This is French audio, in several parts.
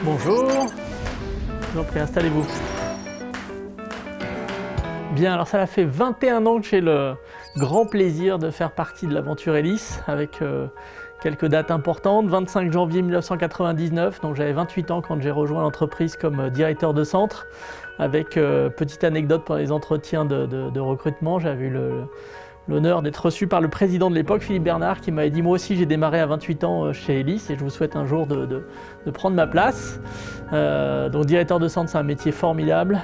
Bonjour, je vous en prie, installez-vous. Bien, alors ça fait 21 ans que j'ai le grand plaisir de faire partie de l'aventure Hélice avec quelques dates importantes. 25 janvier 1999, donc j'avais 28 ans quand j'ai rejoint l'entreprise comme directeur de centre. Avec petite anecdote pendant les entretiens de recrutement, j'avais eu l'honneur d'être reçu par le président de l'époque, Philippe Bernard, qui m'avait dit « Moi aussi j'ai démarré à 28 ans chez Hélice et je vous souhaite un jour de prendre ma place ». Donc directeur de centre, c'est un métier formidable.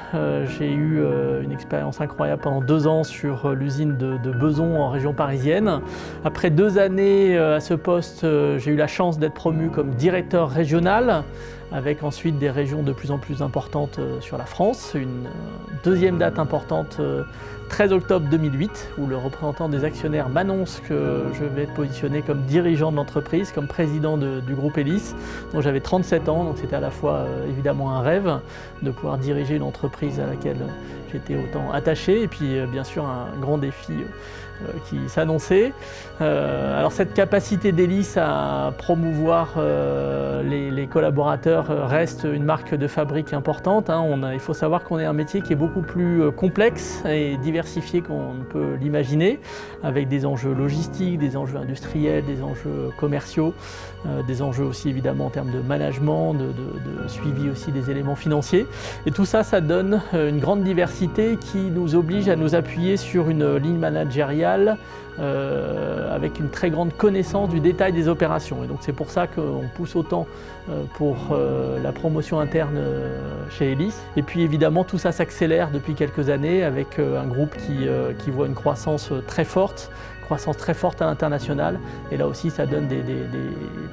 J'ai eu une expérience incroyable pendant 2 ans sur l'usine de Bezons en région parisienne. Après 2 années à ce poste, j'ai eu la chance d'être promu comme directeur régional, avec ensuite des régions de plus en plus importantes sur la France. Une deuxième date importante, 13 octobre 2008, où le représentant des actionnaires m'annonce que je vais être positionné comme dirigeant de l'entreprise, comme président du groupe Hélice. Donc j'avais 37 ans, donc c'était à la fois évidemment un rêve de pouvoir diriger une entreprise à laquelle j'étais autant attaché, et puis bien sûr un grand défi qui s'annonçait. Alors cette capacité d'Hélice à promouvoir les collaborateurs reste une marque de fabrique importante. Il faut savoir qu'on est un métier qui est beaucoup plus complexe et diversifié qu'on ne peut l'imaginer, avec des enjeux logistiques, des enjeux industriels, des enjeux commerciaux, des enjeux aussi évidemment en termes de management, de suivi aussi des éléments financiers. Et tout ça, ça donne une grande diversité qui nous oblige à nous appuyer sur une ligne managériale avec une très grande connaissance du détail des opérations. Et donc c'est pour ça qu'on pousse autant pour la promotion interne chez Hélice. Et puis évidemment tout ça s'accélère depuis quelques années avec un groupe qui voit une croissance très forte à l'international. Et là aussi ça donne des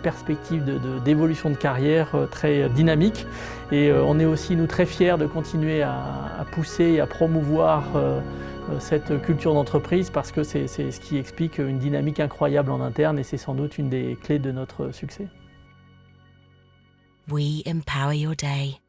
perspectives d'évolution de carrière très dynamiques. Et on est aussi nous très fiers de continuer à pousser et à promouvoir cette culture d'entreprise, parce que c'est ce qui explique une dynamique incroyable en interne et c'est sans doute une des clés de notre succès. We empower your day.